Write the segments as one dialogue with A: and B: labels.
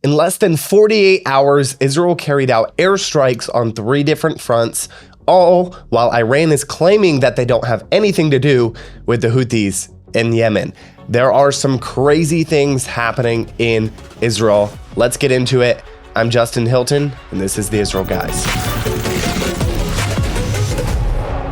A: In less than 48 hours, Israel carried out airstrikes on 3 different fronts, all while Iran is claiming that they don't have anything to do with the Houthis in Yemen. There are some crazy things happening in Israel. Let's get into it. I'm Justin Hilton, and this is the Israel Guys.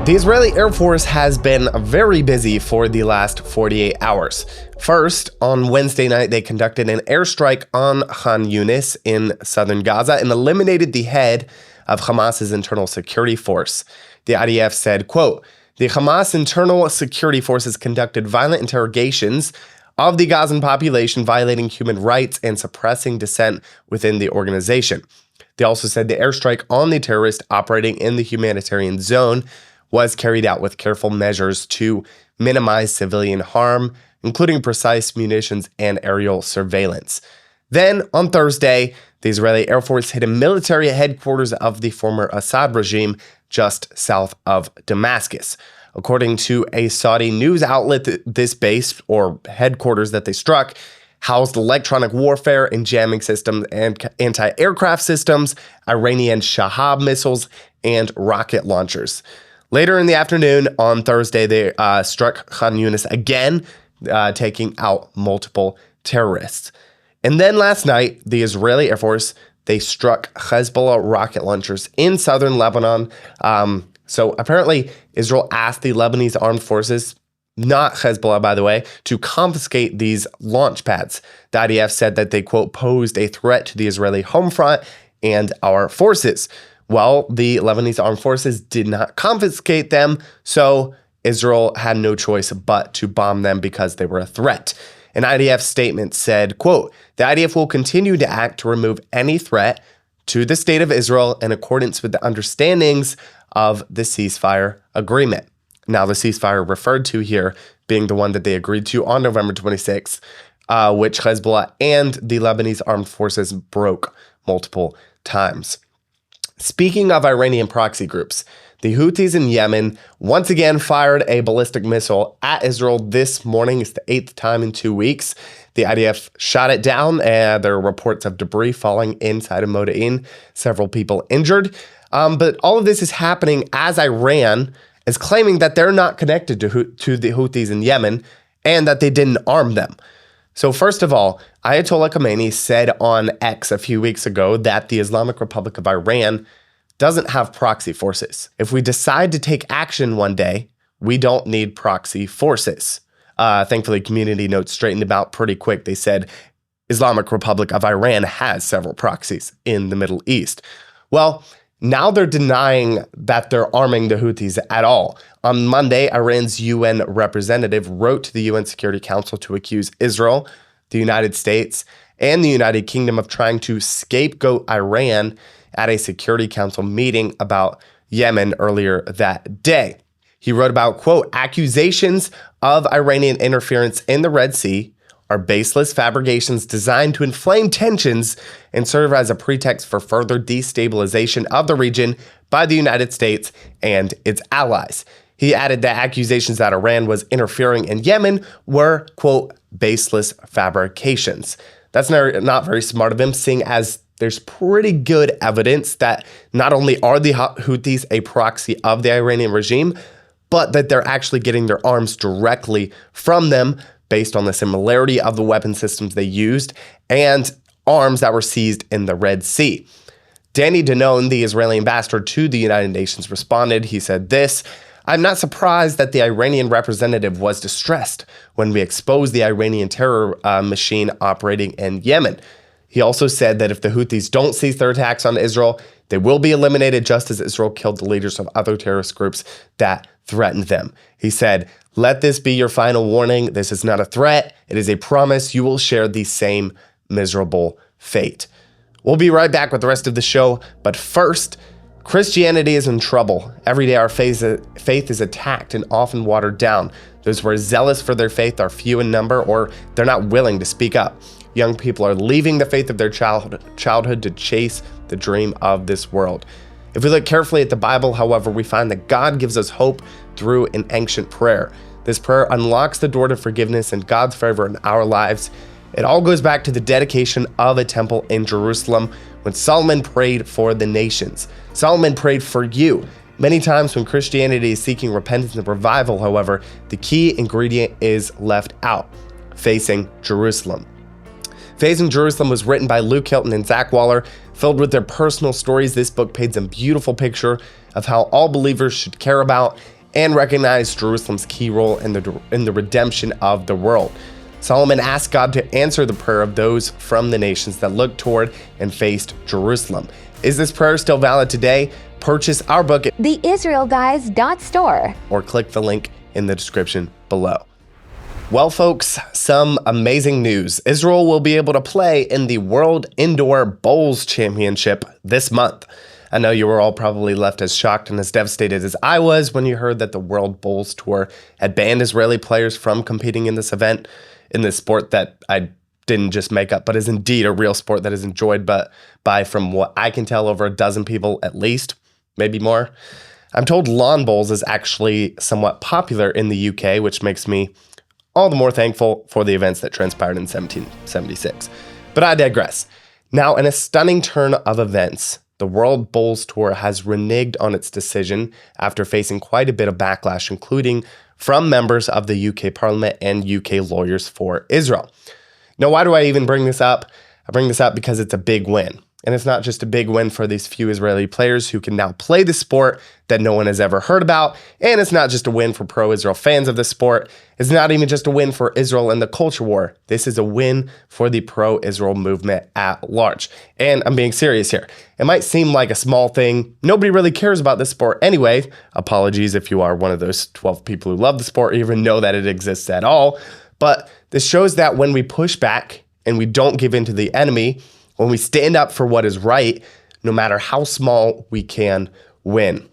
A: The Israeli Air Force has been very busy for the last 48 hours. First, on Wednesday night, they conducted an airstrike on Khan Yunis in southern Gaza and eliminated the head of Hamas's internal security force. The IDF said, quote, "The Hamas internal security forces conducted violent interrogations of the Gazan population, violating human rights and suppressing dissent within the organization." They also said the airstrike on the terrorist operating in the humanitarian zone was carried out with careful measures to minimize civilian harm, including precise munitions and aerial surveillance. Then, on Thursday, the Israeli Air Force hit a military headquarters of the former Assad regime just south of Damascus. According to a Saudi news outlet, this base, or headquarters that they struck, housed electronic warfare and jamming systems and anti-aircraft systems, Iranian Shahab missiles, and rocket launchers. Later in the afternoon on Thursday, they struck Khan Yunis again, taking out multiple terrorists. And then last night, the Israeli Air Force, they struck Hezbollah rocket launchers in southern Lebanon. So apparently, Israel asked the Lebanese armed forces, not Hezbollah, by the way, to confiscate these launch pads. The IDF said that they, quote, posed a threat to the Israeli home front and our forces. Well, the Lebanese armed forces did not confiscate them, so Israel had no choice but to bomb them because they were a threat. An IDF statement said, quote, "The IDF will continue to act to remove any threat to the state of Israel in accordance with the understandings of the ceasefire agreement." Now, the ceasefire referred to here being the one that they agreed to on November 26th, which Hezbollah and the Lebanese armed forces broke multiple times. Speaking of Iranian proxy groups, the Houthis in Yemen once again fired a ballistic missile at Israel this morning. It's the 8th time in 2 weeks. The IDF shot it down, and there are reports of debris falling inside of Modi'in, several people injured. But all of this is happening as Iran is claiming that they're not connected to the Houthis in Yemen and that they didn't arm them. So first of all, Ayatollah Khamenei said on X a few weeks ago that the Islamic Republic of Iran doesn't have proxy forces. If we decide to take action one day, we don't need proxy forces. Thankfully, Community Notes straightened about pretty quick. They said Islamic Republic of Iran has several proxies in the Middle East. Well, now they're denying that they're arming the Houthis at all. On Monday, Iran's UN representative wrote to the UN Security Council to accuse Israel, the United States, and the United Kingdom of trying to scapegoat Iran at a Security Council meeting about Yemen earlier that day. He wrote about, quote, "Accusations of Iranian interference in the Red Sea are baseless fabrications designed to inflame tensions and serve as a pretext for further destabilization of the region by the United States and its allies." He added that accusations that Iran was interfering in Yemen were, quote, "baseless fabrications." That's not very smart of him, seeing as there's pretty good evidence that not only are the Houthis a proxy of the Iranian regime, but that they're actually getting their arms directly from them based on the similarity of the weapon systems they used and arms that were seized in the Red Sea. Danny Danon, the Israeli ambassador to the United Nations, responded. He said this, "I'm not surprised that the Iranian representative was distressed when we exposed the Iranian terror machine operating in Yemen." He also said that if the Houthis don't cease their attacks on Israel, they will be eliminated just as Israel killed the leaders of other terrorist groups that threatened them. He said, "Let this be your final warning. This is not a threat. It is a promise you will share the same miserable fate." We'll be right back with the rest of the show, but first, Christianity is in trouble. Every day our faith is attacked and often watered down. Those who are zealous for their faith are few in number, or they're not willing to speak up. Young people are leaving the faith of their childhood to chase the dream of this world. If we look carefully at the Bible, however, we find that God gives us hope through an ancient prayer. This prayer unlocks the door to forgiveness and God's favor in our lives. It all goes back to the dedication of a temple in Jerusalem when Solomon prayed for the nations. Solomon prayed for you. Many times when Christianity is seeking repentance and revival, however, the key ingredient is left out: facing Jerusalem. Facing Jerusalem was written by Luke Hilton and Zach Waller. Filled with their personal stories, this book paints a beautiful picture of how all believers should care about and recognize Jerusalem's key role in the redemption of the world. Solomon asked God to answer the prayer of those from the nations that looked toward and faced Jerusalem. Is this prayer still valid today? Purchase our book at
B: theisraelguys.store
A: or click the link in the description below. Well, folks, some amazing news. Israel will be able to play in the World Indoor Bowls Championship this month. I know you were all probably left as shocked and as devastated as I was when you heard that the World Bowls Tour had banned Israeli players from competing in this event, in this sport that I didn't just make up, but is indeed a real sport that is enjoyed by, from what I can tell, over a dozen people at least, maybe more. I'm told lawn bowls is actually somewhat popular in the UK, which makes me all the more thankful for the events that transpired in 1776. But I digress. Now, in a stunning turn of events, the World Bowls Tour has reneged on its decision after facing quite a bit of backlash, including from members of the UK Parliament and UK lawyers for Israel. Now, why do I even bring this up? I bring this up because it's a big win. And it's not just a big win for these few Israeli players who can now play the sport that no one has ever heard about. And it's not just a win for pro-Israel fans of the sport. It's not even just a win for Israel and the culture war. This is a win for the pro-Israel movement at large. And I'm being serious here. It might seem like a small thing. Nobody really cares about this sport anyway. Apologies if you are one of those 12 people who love the sport or even know that it exists at all. But this shows that when we push back and we don't give in to the enemy, when we stand up for what is right, no matter how small, we can win.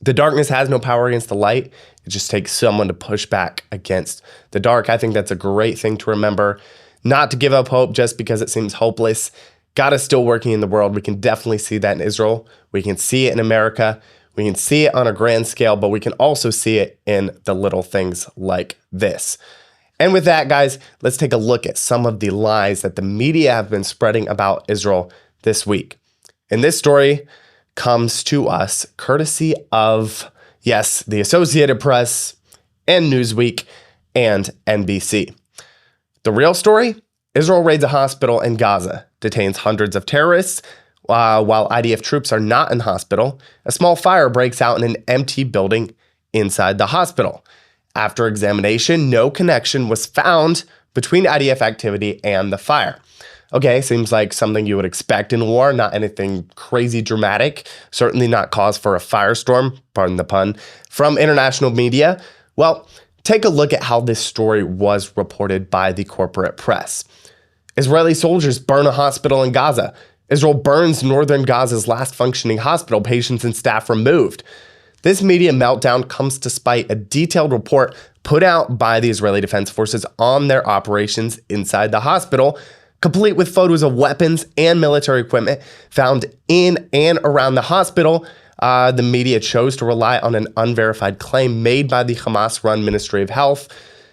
A: The darkness has no power against the light. It just takes someone to push back against the dark. I think that's a great thing to remember. Not to give up hope just because it seems hopeless. God is still working in the world. We can definitely see that in Israel. We can see it in America. We can see it on a grand scale, but we can also see it in the little things like this. And with that, guys, let's take a look at some of the lies that the media have been spreading about Israel this week. And this story comes to us courtesy of, yes, the Associated Press and Newsweek and NBC. The real story? Israel raids a hospital in Gaza, detains hundreds of terrorists. While IDF troops are not in hospital, a small fire breaks out in an empty building inside the hospital. After examination, no connection was found between IDF activity and the fire. Okay, seems like something you would expect in war, not anything crazy dramatic, certainly not cause for a firestorm, pardon the pun, from international media. Well, take a look at how this story was reported by the corporate press. Israeli soldiers burn a hospital in Gaza. Israel burns northern Gaza's last functioning hospital, patients and staff removed. This media meltdown comes despite a detailed report put out by the Israeli Defense Forces on their operations inside the hospital, complete with photos of weapons and military equipment found in and around the hospital. The media chose to rely on an unverified claim made by the Hamas-run Ministry of Health.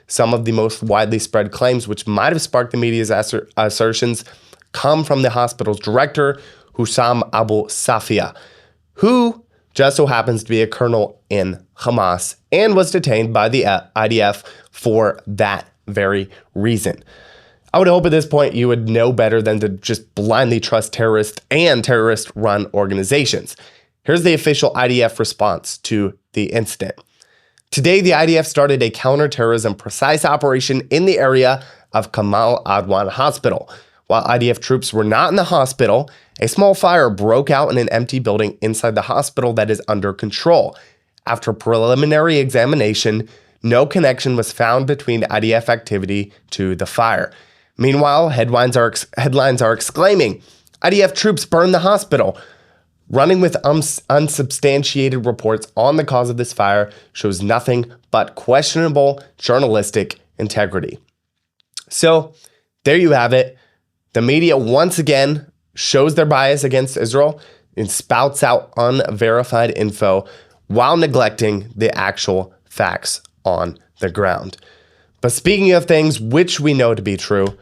A: Some of the most widely spread claims, which might have sparked the media's assertions, come from the hospital's director, Hussam Abu Safia, who just so happens to be a colonel in Hamas and was detained by the IDF for that very reason. I would hope at this point you would know better than to just blindly trust terrorist and terrorist-run organizations. Here's the official IDF response to the incident. Today, the IDF started a counterterrorism precise operation in the area of Kamal Adwan Hospital. While IDF troops were not in the hospital, a small fire broke out in an empty building inside the hospital that is under control. After preliminary examination, no connection was found between IDF activity to the fire. Meanwhile, headlines are exclaiming, IDF troops burned the hospital. Running with unsubstantiated reports on the cause of this fire shows nothing but questionable journalistic integrity. So, there you have it. The media once again shows their bias against Israel and spouts out unverified info while neglecting the actual facts on the ground. But speaking of things which we know to be true,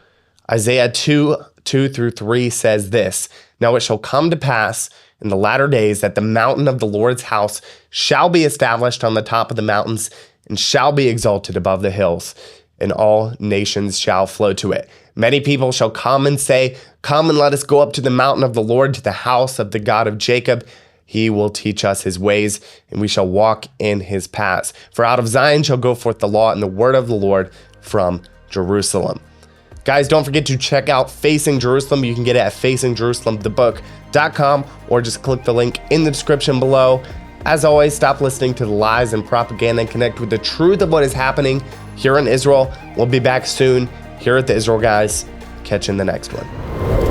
A: Isaiah 2:2-3 says this, "Now it shall come to pass in the latter days that the mountain of the Lord's house shall be established on the top of the mountains and shall be exalted above the hills, and all nations shall flow to it. Many people shall come and say, 'Come and let us go up to the mountain of the Lord, to the house of the God of Jacob. He will teach us his ways, and we shall walk in his paths. For out of Zion shall go forth the law and the word of the Lord from Jerusalem.'" Guys, don't forget to check out Facing Jerusalem. You can get it at facingjerusalemthebook.com or just click the link in the description below. As always, stop listening to the lies and propaganda and connect with the truth of what is happening here in Israel. We'll be back soon here at the Israel Guys. Catch you in the next one.